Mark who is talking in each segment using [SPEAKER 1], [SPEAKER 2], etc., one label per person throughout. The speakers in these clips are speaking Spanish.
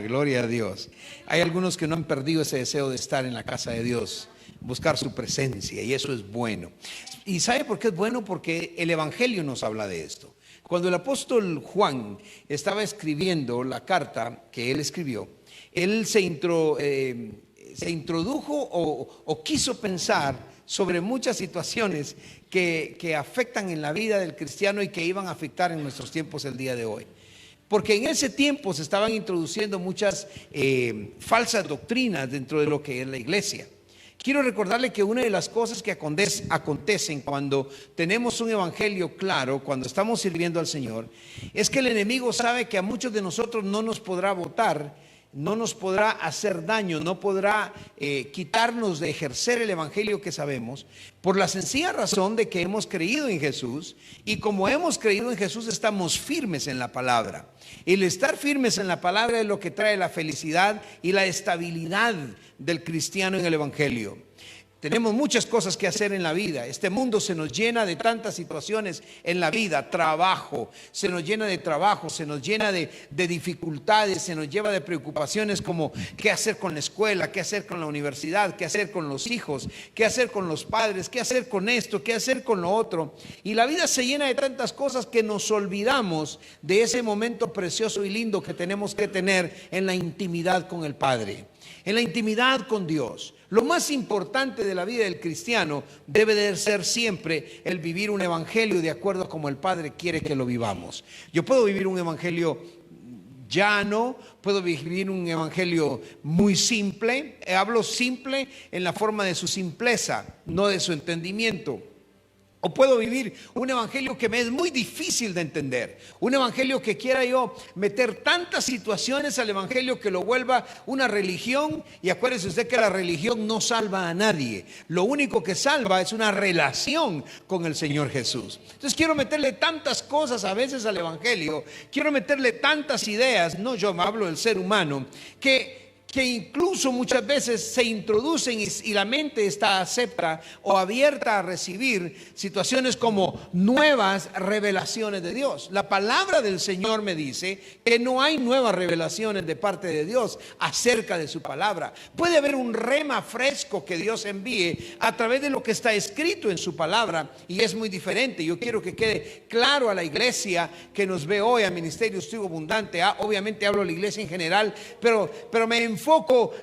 [SPEAKER 1] Gloria a Dios. Hay algunos que no han perdido ese deseo de estar en la casa de Dios, buscar su presencia, y eso es bueno. ¿Y sabe por qué es bueno? Porque el Evangelio nos habla de esto. Cuando el apóstol Juan estaba escribiendo la carta que él escribió, él se introdujo o quiso pensar sobre muchas situaciones que afectan en la vida del cristiano y que iban a afectar en nuestros tiempos el día de hoy. Porque en ese tiempo se estaban introduciendo muchas falsas doctrinas dentro de lo que es la iglesia. Quiero recordarle que una de las cosas que acontecen cuando tenemos un evangelio claro, cuando estamos sirviendo al Señor, es que el enemigo sabe que a muchos de nosotros no nos podrá botar, no nos podrá hacer daño, no podrá quitarnos de ejercer el evangelio que sabemos, por la sencilla razón de que hemos creído en Jesús, y como hemos creído en Jesús estamos firmes en la palabra. El estar firmes en la palabra es lo que trae la felicidad y la estabilidad del cristiano en el evangelio. Tenemos muchas cosas que hacer en la vida. Este mundo se nos llena de tantas situaciones en la vida. Trabajo, se nos llena de trabajo, se nos llena de dificultades, se nos lleva de preocupaciones como qué hacer con la escuela, qué hacer con la universidad, qué hacer con los hijos, qué hacer con los padres, qué hacer con esto, qué hacer con lo otro. Y la vida se llena de tantas cosas que nos olvidamos de ese momento precioso y lindo que tenemos que tener en la intimidad con el Padre, en la intimidad con Dios. Lo más importante de la vida del cristiano debe de ser siempre el vivir un evangelio de acuerdo a como el Padre quiere que lo vivamos. Yo puedo vivir un evangelio llano, puedo vivir un evangelio muy simple. Hablo simple en la forma de su simpleza, no de su entendimiento. O puedo vivir un evangelio que me es muy difícil de entender. Un evangelio que quiera yo meter tantas situaciones al evangelio que lo vuelva una religión. Y acuérdese usted que la religión no salva a nadie. Lo único que salva es una relación con el Señor Jesús. Entonces quiero meterle tantas cosas a veces al evangelio. Quiero meterle tantas ideas, no yo me hablo del ser humano, que incluso muchas veces se introducen y la mente está acepta o abierta a recibir situaciones como nuevas revelaciones de Dios. La palabra del Señor me dice que no hay nuevas revelaciones de parte de Dios acerca de su palabra. Puede haber un rema fresco que Dios envíe a través de lo que está escrito en su palabra, y es muy diferente. Yo quiero que quede claro a la iglesia que nos ve hoy, a Ministerio Trigo Abundante. Obviamente hablo de la iglesia en general, pero me enfoco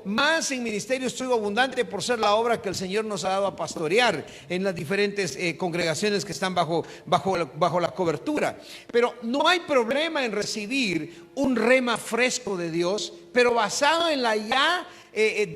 [SPEAKER 1] más en Ministerio Trigo Abundante por ser la obra que el Señor nos ha dado a pastorear en las diferentes congregaciones que están bajo la cobertura. Pero no hay problema en recibir un rema fresco de Dios, pero basado en la ya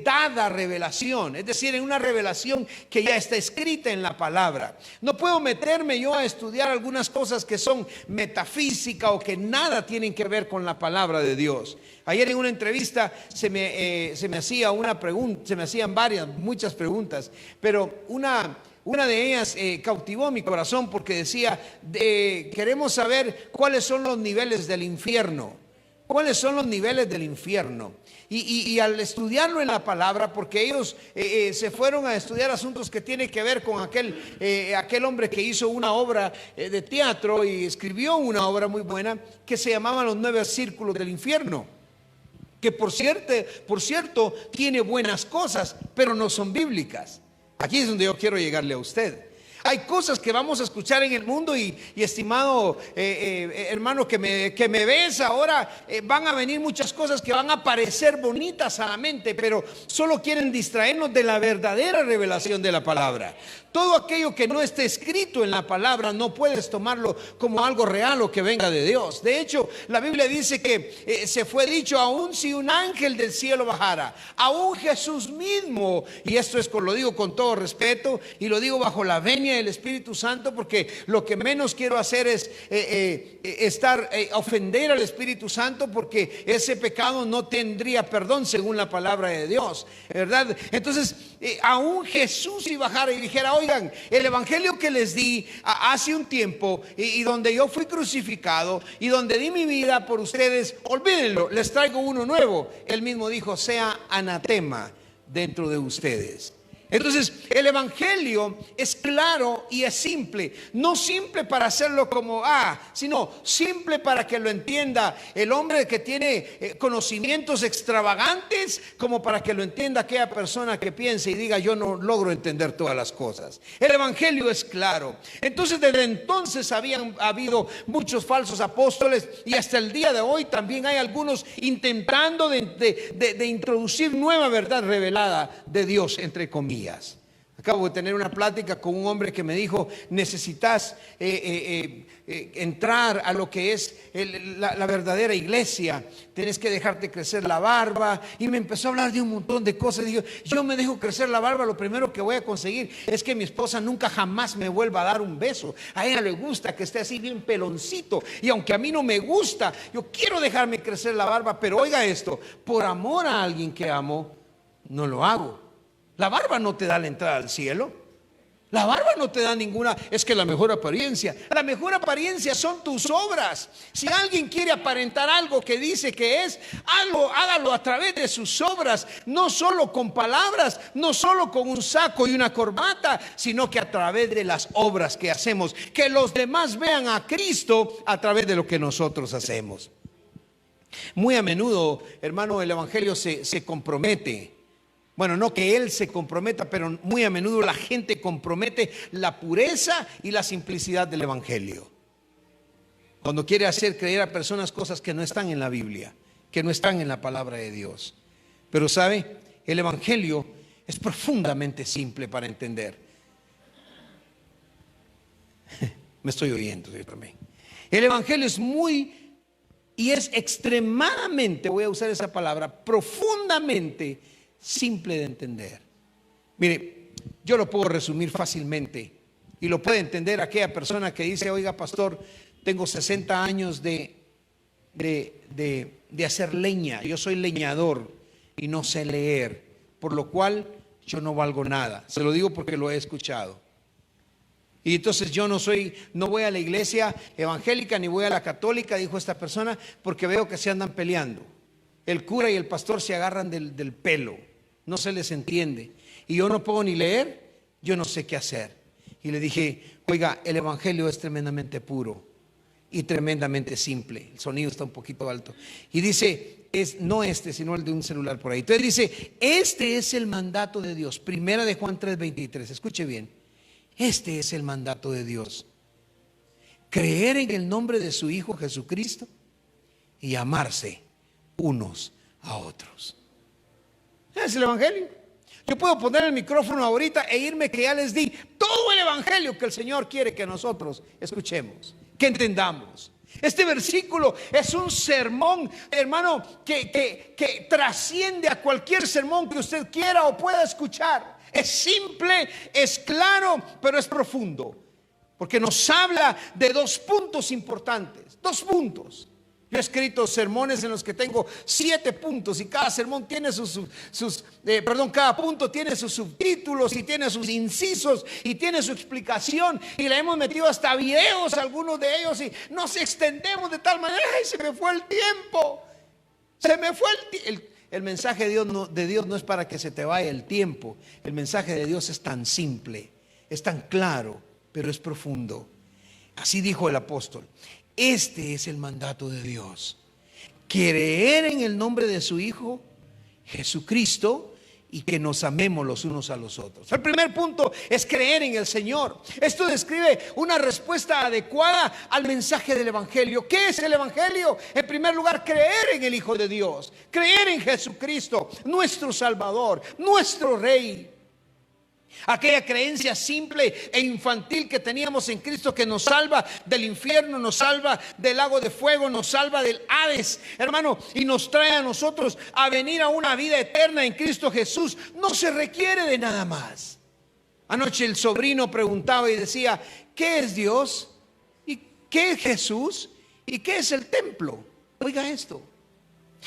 [SPEAKER 1] dada revelación, es decir, en una revelación que ya está escrita en la palabra. No puedo meterme yo a estudiar algunas cosas que son metafísica o que nada tienen que ver con la palabra de Dios. Ayer en una entrevista se me hacía una pregunta, se me hacían muchas preguntas, pero una de ellas cautivó mi corazón porque decía, queremos saber cuáles son los niveles del infierno. ¿Cuáles son los niveles del infierno? Y al estudiarlo en la palabra, porque ellos se fueron a estudiar asuntos que tienen que ver con aquel hombre que hizo una obra de teatro y escribió una obra muy buena que se llamaba Los 9 Círculos del Infierno, que por cierto tiene buenas cosas, pero no son bíblicas. Aquí es donde yo quiero llegarle a usted. Hay cosas que vamos a escuchar en el mundo y estimado hermano que me ves ahora, van a venir muchas cosas que van a parecer bonitas a la mente, pero solo quieren distraernos de la verdadera revelación de la palabra. Todo aquello que no esté escrito en la palabra no puedes tomarlo como algo real o que venga de Dios. De hecho, la Biblia dice que se fue dicho, aun si un ángel del cielo bajara, aun Jesús mismo, y esto lo digo con todo respeto y lo digo bajo la venia del Espíritu Santo, porque lo que menos quiero hacer es ofender al Espíritu Santo, porque ese pecado no tendría perdón según la palabra de Dios, ¿verdad? Entonces, aún Jesús si bajara y dijera, oigan, el evangelio que les di hace un tiempo y donde yo fui crucificado y donde di mi vida por ustedes, olvídenlo, les traigo uno nuevo. Él mismo dijo, sea anatema dentro de ustedes. Entonces, el evangelio es claro y es simple. No simple para hacerlo como sino simple para que lo entienda el hombre que tiene conocimientos extravagantes, como para que lo entienda aquella persona que piense y diga: yo no logro entender todas las cosas. El evangelio es claro. Entonces, desde entonces habían habido muchos falsos apóstoles, y hasta el día de hoy también hay algunos intentando de introducir nueva verdad revelada de Dios, entre comillas. Acabo de tener una plática con un hombre que me dijo: necesitas entrar a lo que es la verdadera iglesia, tienes que dejarte crecer la barba. Y me empezó a hablar de un montón de cosas. Digo: yo me dejo crecer la barba, lo primero que voy a conseguir es que mi esposa nunca jamás me vuelva a dar un beso. A ella le gusta que esté así bien peloncito, y aunque a mí no me gusta, yo quiero dejarme crecer la barba. Pero oiga esto: por amor a alguien que amo, no lo hago. La barba no te da la entrada al cielo. La barba no te da ninguna. Es que la mejor apariencia son tus obras. Si alguien quiere aparentar algo que dice que es algo, hágalo a través de sus obras. No solo con palabras, no solo con un saco y una corbata, sino que a través de las obras que hacemos. Que los demás vean a Cristo a través de lo que nosotros hacemos. Muy a menudo, hermano, el evangelio se compromete. Bueno, no que él se comprometa, pero muy a menudo la gente compromete la pureza y la simplicidad del evangelio. Cuando quiere hacer creer a personas cosas que no están en la Biblia, que no están en la palabra de Dios. Pero sabe, el evangelio es profundamente simple para entender. Me estoy oyendo yo también. El evangelio es es extremadamente, voy a usar esa palabra, profundamente simple de entender. Mire, yo lo puedo resumir fácilmente, y lo puede entender aquella persona que dice: oiga, pastor, tengo 60 años de hacer leña, yo soy leñador y no sé leer, por lo cual yo no valgo nada. Se lo digo porque lo he escuchado. Y entonces yo no voy a la iglesia evangélica ni voy a la católica, dijo esta persona, porque veo que se andan peleando. El cura y el pastor se agarran del pelo, no se les entiende, y yo no puedo ni leer, yo no sé qué hacer. Y le dije: oiga, el evangelio es tremendamente puro y tremendamente simple. El sonido está un poquito alto. Y dice, no sino el de un celular por ahí. Entonces dice: este es el mandato de Dios. Primera de Juan 3:23. Escuche bien. Este es el mandato de Dios: creer en el nombre de su Hijo Jesucristo y amarse unos a otros. Es el evangelio. Yo puedo poner el micrófono ahorita e irme, que ya les di todo el evangelio que el Señor quiere que nosotros escuchemos, que entendamos. Este versículo es un sermón, hermano, que trasciende a cualquier sermón que usted quiera o pueda escuchar. Es simple, es claro, pero es profundo, porque nos habla de dos puntos importantes. Dos puntos. Yo he escrito sermones en los que tengo 7 puntos, y cada sermón tiene cada punto tiene sus subtítulos y tiene sus incisos y tiene su explicación, y le hemos metido hasta videos, algunos de ellos, y nos extendemos de tal manera: ¡ay, se me fue el tiempo! Se me fue el mensaje de Dios no es para que se te vaya el tiempo. El mensaje de Dios es tan simple, es tan claro, pero es profundo. Así dijo el apóstol: este es el mandato de Dios: creer en el nombre de su Hijo Jesucristo y que nos amemos los unos a los otros. El primer punto es creer en el Señor. Esto describe una respuesta adecuada al mensaje del evangelio. ¿Qué es el evangelio? En primer lugar, creer en el Hijo de Dios, creer en Jesucristo, nuestro Salvador, nuestro Rey. Aquella creencia simple e infantil que teníamos en Cristo, que nos salva del infierno, nos salva del lago de fuego, nos salva del Hades, hermano, y nos trae a nosotros a venir a una vida eterna en Cristo Jesús. No se requiere de nada más. Anoche el sobrino preguntaba y decía: ¿qué es Dios? ¿Y qué es Jesús? ¿Y qué es el templo? Oiga esto.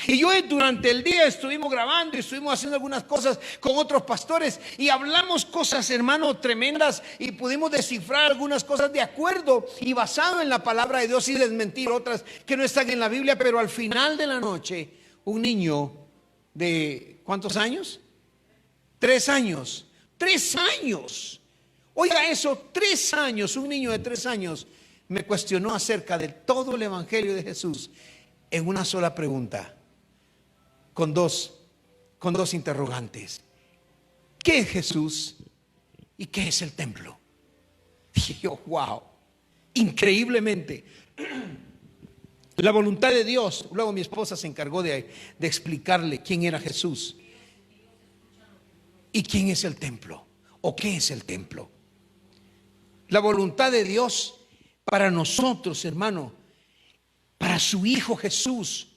[SPEAKER 1] Y yo durante el día estuvimos grabando y estuvimos haciendo algunas cosas con otros pastores, y hablamos cosas, hermano, tremendas, y pudimos descifrar algunas cosas de acuerdo y basado en la palabra de Dios, y desmentir otras que no están en la Biblia. Pero al final de la noche, un niño de ¿cuántos años? 3 años 3 años. Oiga eso, 3 años, un niño de 3 años me cuestionó acerca de todo el evangelio de Jesús en una sola pregunta, con dos interrogantes. ¿Qué es Jesús y qué es el templo? Dije yo, wow, increíblemente. La voluntad de Dios. Luego mi esposa se encargó de explicarle quién era Jesús y quién es el templo, o qué es el templo. La voluntad de Dios para nosotros, hermano, para su Hijo Jesús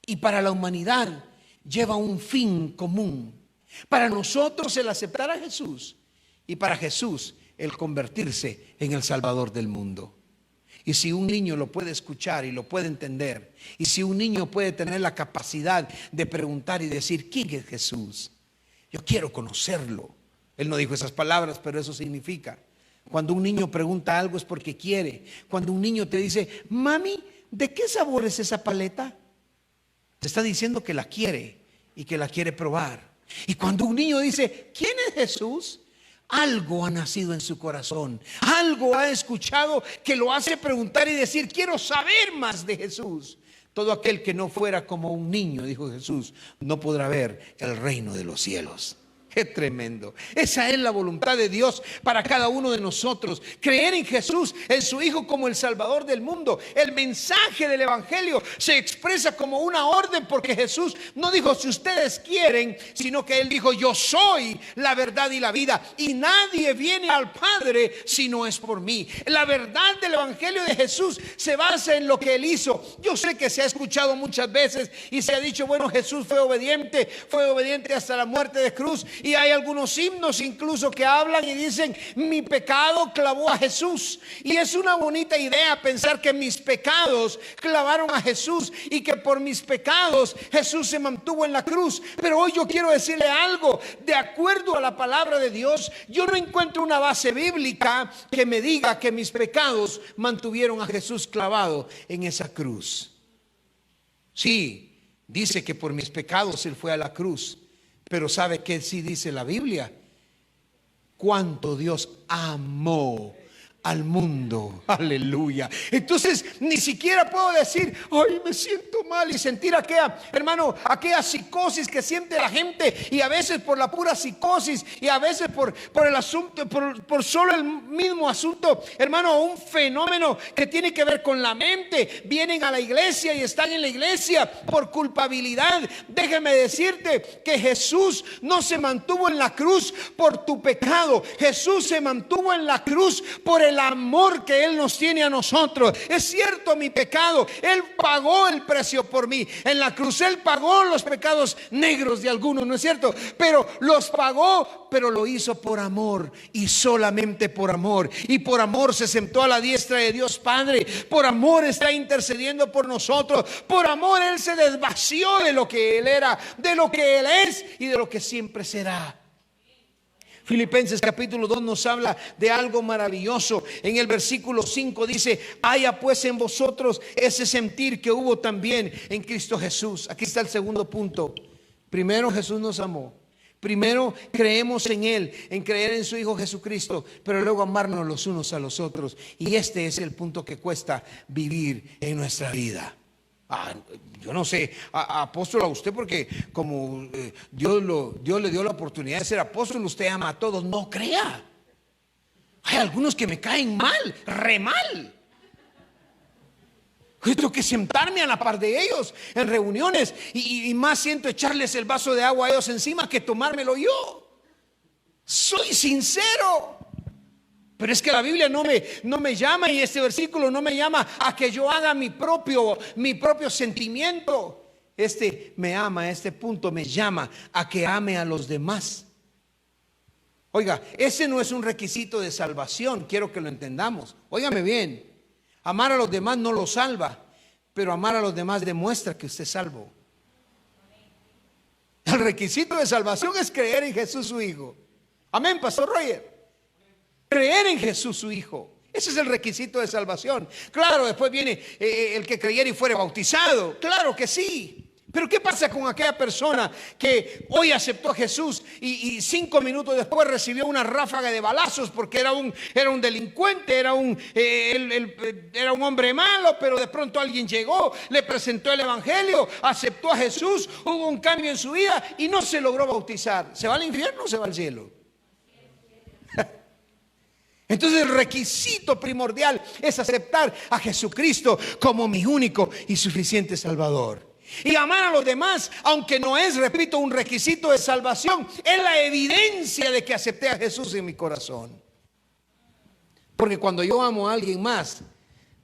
[SPEAKER 1] y para la humanidad, lleva un fin común. Para nosotros el aceptar a Jesús, y para Jesús el convertirse en el Salvador del mundo. Y si un niño lo puede escuchar y lo puede entender, y si un niño puede tener la capacidad de preguntar y decir, ¿quién es Jesús? Yo quiero conocerlo. Él no dijo esas palabras, pero eso significa. Cuando un niño pregunta algo es porque quiere. Cuando un niño te dice, mami, ¿de qué sabor es esa paleta? Te está diciendo que la quiere y que la quiere probar. Y cuando un niño dice, ¿quién es Jesús? Algo ha nacido en su corazón, algo ha escuchado que lo hace preguntar y decir, quiero saber más de Jesús. Todo aquel que no fuera como un niño, dijo Jesús, no podrá ver el reino de los cielos. Qué tremendo. Esa es la voluntad de Dios para cada uno de nosotros. Creer en Jesús, en su Hijo como el Salvador del mundo. El mensaje del Evangelio se expresa como una orden, porque Jesús no dijo si ustedes quieren, sino que Él dijo, yo soy la verdad y la vida, y nadie viene al Padre si no es por mí. La verdad del Evangelio de Jesús se basa en lo que Él hizo. Yo sé que se ha escuchado muchas veces y se ha dicho, bueno, Jesús fue obediente hasta la muerte de cruz. Y hay algunos himnos incluso que hablan y dicen, mi pecado clavó a Jesús. Y es una bonita idea pensar que mis pecados clavaron a Jesús y que por mis pecados Jesús se mantuvo en la cruz. Pero hoy yo quiero decirle algo. De acuerdo a la palabra de Dios, yo no encuentro una base bíblica que me diga que mis pecados mantuvieron a Jesús clavado en esa cruz. Sí, dice que por mis pecados Él fue a la cruz. Pero ¿sabe qué sí dice la Biblia? Cuánto Dios amó al mundo. Aleluya. Entonces ni siquiera puedo decir, ay, me siento mal, y sentir aquella, hermano, aquella psicosis que siente la gente, y a veces por la pura psicosis, y a veces por el asunto, por solo el mismo asunto, hermano, un fenómeno que tiene que ver con la mente. Vienen a la iglesia y están en la iglesia por culpabilidad. Déjame decirte que Jesús no se mantuvo en la cruz por tu pecado. Jesús se mantuvo en la cruz por el amor que Él nos tiene a nosotros. Es cierto, mi pecado, Él pagó el precio por mí en la cruz. Él pagó los pecados negros de algunos, ¿no es cierto? Pero los pagó, pero lo hizo por amor, y solamente por amor. Y por amor se sentó a la diestra de Dios Padre. Por amor está intercediendo por nosotros. Por amor Él se desvació de lo que Él era, de lo que Él es y de lo que siempre será. Filipenses capítulo 2 nos habla de algo maravilloso. En el versículo 5 dice, haya pues en vosotros ese sentir que hubo también en Cristo Jesús. Aquí está el segundo punto. Primero, Jesús nos amó. Primero creemos en Él, en creer en su Hijo Jesucristo, pero luego amarnos los unos a los otros. Y este es el punto que cuesta vivir en nuestra vida. Yo no sé, apóstol, a usted, porque como Dios le dio la oportunidad de ser apóstol, usted ama a todos. No crea. Hay algunos que me caen mal, re mal. Tengo que sentarme a la par de ellos en reuniones, y más siento echarles el vaso de agua a ellos encima que tomármelo yo. Soy sincero. Pero es que la Biblia no me llama, y este versículo no me llama a que yo haga mi propio sentimiento. Me ama, este punto me llama a que ame a los demás. Oiga, ese no es un requisito de salvación, quiero que lo entendamos. Óigame bien, amar a los demás no lo salva, pero amar a los demás demuestra que usted es salvo. El requisito de salvación es creer en Jesús su Hijo. Amén, Pastor Roger. Creer en Jesús su Hijo. Ese es el requisito de salvación. Claro, después viene el que creyera y fuere bautizado. Claro que sí. Pero ¿qué pasa con aquella persona que hoy aceptó a Jesús y 5 minutos después recibió una ráfaga de balazos porque era un delincuente, era un hombre malo, pero de pronto alguien llegó, le presentó el evangelio, aceptó a Jesús, hubo un cambio en su vida y no se logró bautizar? ¿Se va al infierno o se va al cielo? Entonces el requisito primordial es aceptar a Jesucristo como mi único y suficiente Salvador. Y amar a los demás, aunque no es, repito, un requisito de salvación, es la evidencia de que acepté a Jesús en mi corazón. Porque cuando yo amo a alguien más,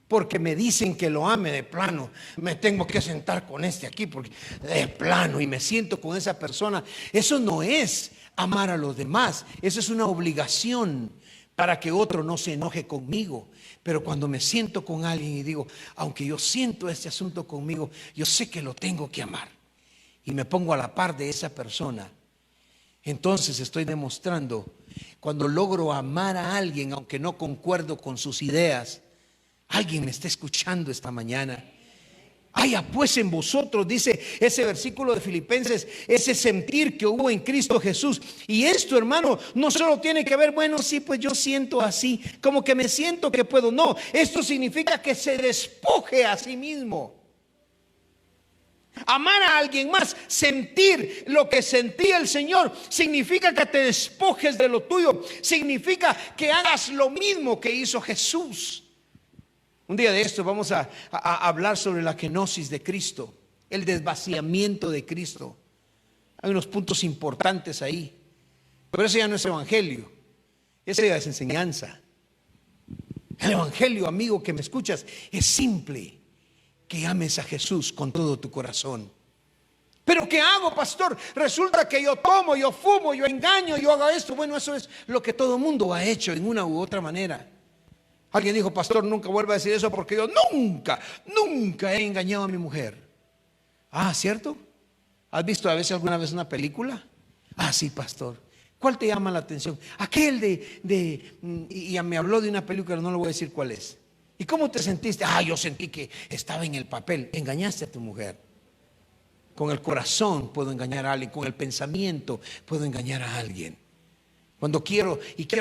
[SPEAKER 1] porque me dicen que lo ame de plano, me tengo que sentar con este aquí porque de plano y me siento con esa persona, eso no es amar a los demás, eso es una obligación para que otro no se enoje conmigo. Pero cuando me siento con alguien y digo, aunque yo siento este asunto conmigo, yo sé que lo tengo que amar, y me pongo a la par de esa persona, entonces estoy demostrando, cuando logro amar a alguien, aunque no concuerdo con sus ideas. Alguien me está escuchando esta mañana. Haya pues en vosotros, dice ese versículo de Filipenses, ese sentir que hubo en Cristo Jesús. Y esto, hermano, no solo tiene que ver, bueno, sí, pues yo siento así, como que me siento que puedo. No, esto significa que se despoje a sí mismo. Amar a alguien más, sentir lo que sentía el Señor, significa que te despojes de lo tuyo. Significa que hagas lo mismo que hizo Jesús. Un día de esto vamos a hablar sobre la kenosis de Cristo, el desvaciamiento de Cristo. Hay unos puntos importantes ahí, pero eso ya no es evangelio, eso ya es enseñanza. El evangelio, amigo que me escuchas, es simple: que ames a Jesús con todo tu corazón. ¿Pero qué hago, pastor? Resulta que yo tomo, yo fumo, yo engaño, yo hago esto. Bueno, eso es lo que todo mundo ha hecho en una u otra manera. Alguien dijo, pastor, nunca vuelva a decir eso porque yo nunca he engañado a mi mujer. Ah, ¿cierto? ¿Has visto a veces alguna vez una película? Ah, sí, pastor. ¿Cuál te llama la atención? Aquel y me habló de una película, no le voy a decir cuál es. ¿Y cómo te sentiste? Ah, yo sentí que estaba en el papel. Engañaste a tu mujer. Con el corazón puedo engañar a alguien, con el pensamiento puedo engañar a alguien. Cuando quiero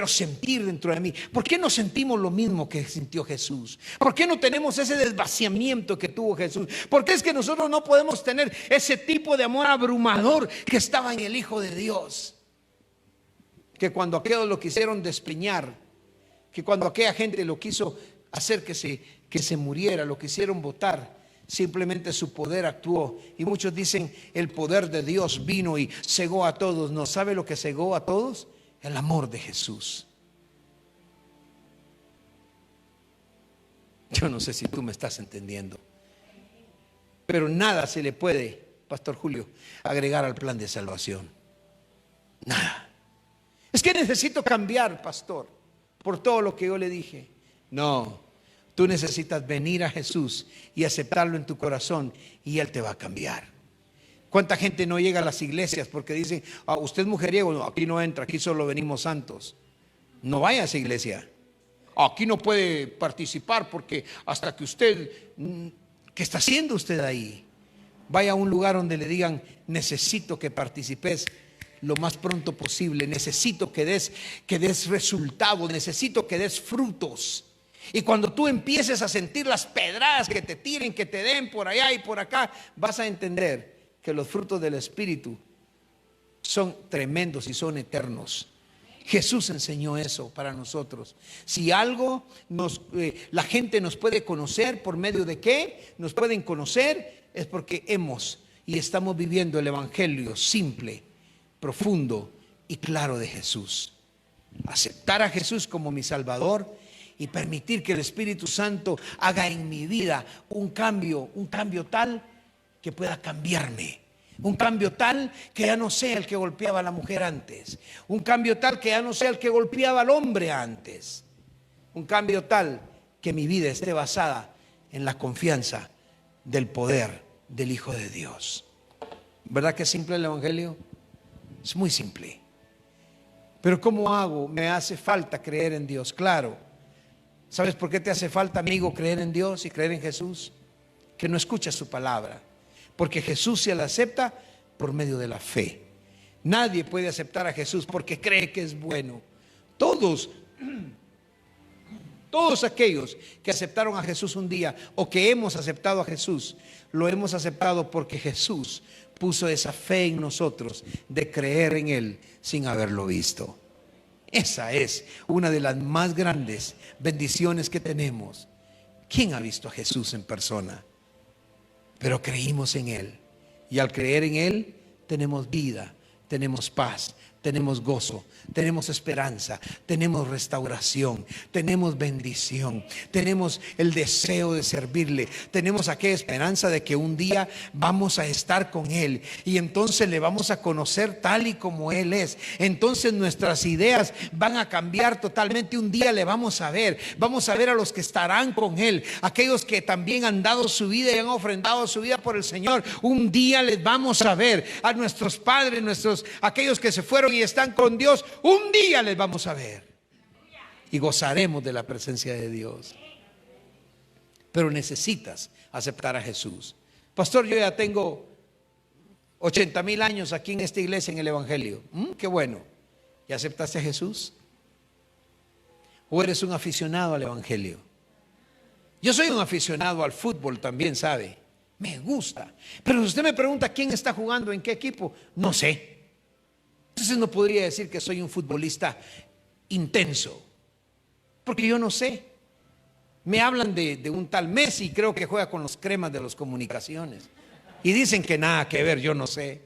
[SPEAKER 1] sentir dentro de mí. ¿Por qué no sentimos lo mismo que sintió Jesús? ¿Por qué no tenemos ese desvaciamiento que tuvo Jesús? ¿Por qué es que nosotros no podemos tener ese tipo de amor abrumador que estaba en el Hijo de Dios? Que cuando aquellos lo quisieron despeñar, que cuando aquella gente lo quiso hacer que se muriera, lo quisieron botar, simplemente su poder actuó. Y muchos dicen, el poder de Dios vino y cegó a todos. ¿No sabe lo que cegó a todos? El amor de Jesús. Yo no sé si tú me estás entendiendo, pero nada se le puede, Pastor Julio, agregar al plan de salvación. Nada. Es que necesito cambiar, pastor, por todo lo que yo le dije. No, tú necesitas venir a Jesús y aceptarlo en tu corazón y Él te va a cambiar. ¿Cuánta gente no llega a las iglesias porque dicen, usted es mujeriego? No, aquí no entra, aquí solo venimos santos. No vaya a esa iglesia. Aquí no puede participar porque hasta que usted, ¿qué está haciendo usted ahí? Vaya a un lugar donde le digan, necesito que participes lo más pronto posible, necesito que des resultados, necesito que des frutos. Y cuando tú empieces a sentir las pedradas que te tiren, que te den por allá y por acá, vas a entender que los frutos del Espíritu son tremendos y son eternos. Jesús enseñó eso para nosotros. Si algo la gente nos puede conocer, ¿por medio de qué nos pueden conocer? Es porque hemos y estamos viviendo el evangelio simple, profundo y claro de Jesús. Aceptar a Jesús como mi Salvador y permitir que el Espíritu Santo haga en mi vida un cambio tal que pueda cambiarme. Un cambio tal que ya no sea el que golpeaba a la mujer antes. Un cambio tal que ya no sea el que golpeaba al hombre antes. Un cambio tal que mi vida esté basada en la confianza del poder del Hijo de Dios. ¿Verdad que es simple el evangelio? Es muy simple. Pero ¿cómo hago? Me hace falta creer en Dios. Claro. ¿Sabes por qué te hace falta, amigo, creer en Dios y creer en Jesús? Que no escuchas su palabra. porque Jesús se le acepta por medio de la fe. Nadie puede aceptar a Jesús porque cree que es bueno. Todos aquellos que aceptaron a Jesús un día o que hemos aceptado a Jesús, lo hemos aceptado porque Jesús puso esa fe en nosotros de creer en Él sin haberlo visto. Esa es una de las más grandes bendiciones que tenemos. ¿Quién ha visto a Jesús en persona? Pero creímos en Él, y al creer en Él tenemos vida, tenemos paz, tenemos gozo, tenemos esperanza, tenemos restauración, tenemos bendición, tenemos el deseo de servirle, tenemos aquella esperanza de que un día vamos a estar con Él y entonces le vamos a conocer tal y como Él es. Entonces nuestras ideas van a cambiar totalmente. Un día le vamos a ver a los que estarán con Él, aquellos que también han dado su vida y han ofrendado su vida por el Señor. Un día les vamos a ver a nuestros padres, aquellos que se fueron y están con Dios. Un día les vamos a ver y gozaremos de la presencia de Dios. Pero necesitas aceptar a Jesús. Pastor, yo ya tengo 80,000 años aquí en esta iglesia, en el Evangelio. Qué bueno. ¿Ya aceptaste a Jesús? ¿O eres un aficionado al Evangelio? Yo soy un aficionado al fútbol también, ¿sabe? Me gusta. Pero si usted me pregunta quién está jugando, en qué equipo, no sé. Entonces no podría decir que soy un futbolista intenso, porque yo no sé. Me hablan de un tal Messi, creo que juega con los cremas de las comunicaciones, y dicen que nada que ver, yo no sé.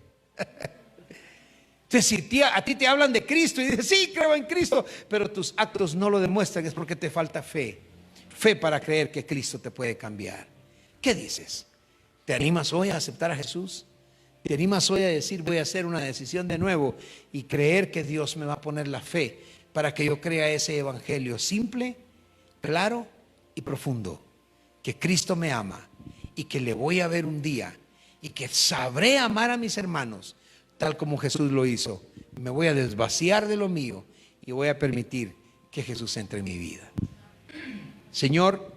[SPEAKER 1] Entonces si a ti te hablan de Cristo y dices, sí, creo en Cristo, pero tus actos no lo demuestran, es porque te falta fe. Fe para creer que Cristo te puede cambiar. ¿Qué dices? ¿Te animas hoy a aceptar a Jesús? ¿Te animas hoy a decir, voy a hacer una decisión de nuevo y creer que Dios me va a poner la fe para que yo crea ese evangelio simple, claro y profundo? Que Cristo me ama y que le voy a ver un día y que sabré amar a mis hermanos tal como Jesús lo hizo. Me voy a desvaciar de lo mío y voy a permitir que Jesús entre en mi vida. Señor,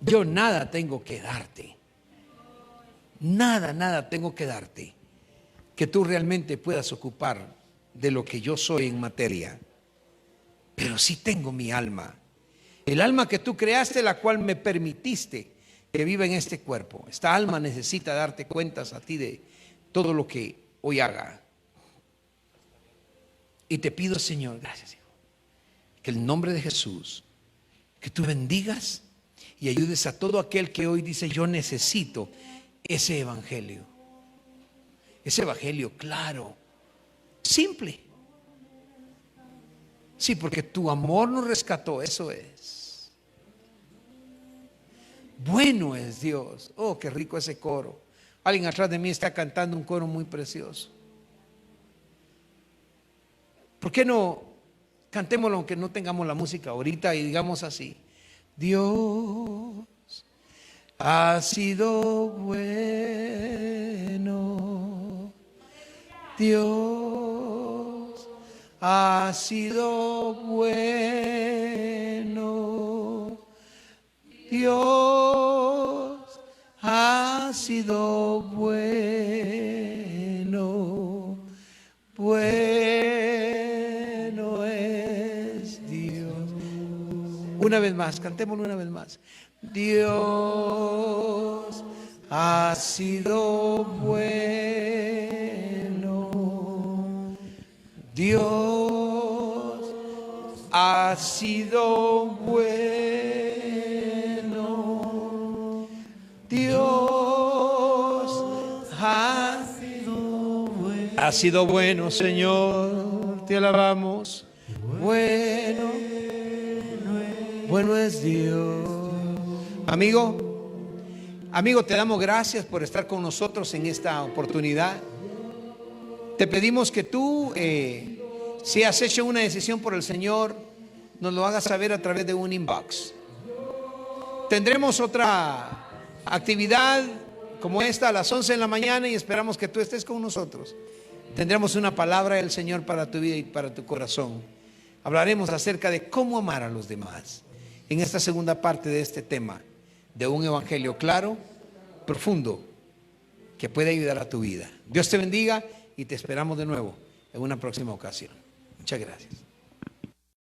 [SPEAKER 1] yo nada tengo que darte. Nada tengo que darte que tú realmente puedas ocupar de lo que yo soy en materia. Pero sí tengo mi alma, el alma que tú creaste, la cual me permitiste que viva en este cuerpo. Esta alma necesita darte cuentas a ti de todo lo que hoy haga. Y te pido, Señor, gracias, Hijo, que en el nombre de Jesús, que tú bendigas y ayudes a todo aquel que hoy dice, yo necesito ese evangelio claro, simple. Sí, porque tu amor nos rescató, eso es. Bueno es Dios. Oh, qué rico ese coro. Alguien atrás de mí está cantando un coro muy precioso. ¿Por qué no cantémoslo aunque no tengamos la música ahorita y digamos así? Dios ha sido bueno, Dios ha sido bueno, Dios ha sido bueno, bueno es Dios. Una vez más, cantémoslo una vez más. Dios ha sido bueno, Dios ha sido bueno, Dios ha sido bueno, Señor, te alabamos. Bueno es Dios. Amigo, te damos gracias por estar con nosotros en esta oportunidad. Te pedimos que tú, si has hecho una decisión por el Señor, nos lo hagas saber a través de un inbox. Tendremos otra actividad como esta a las 11 de la mañana y esperamos que tú estés con nosotros. Tendremos una palabra del Señor para tu vida y para tu corazón. Hablaremos acerca de cómo amar a los demás en esta segunda parte de este tema, de un evangelio claro profundo que puede ayudar a tu vida. Dios te bendiga y te esperamos de nuevo en una próxima ocasión. Muchas gracias.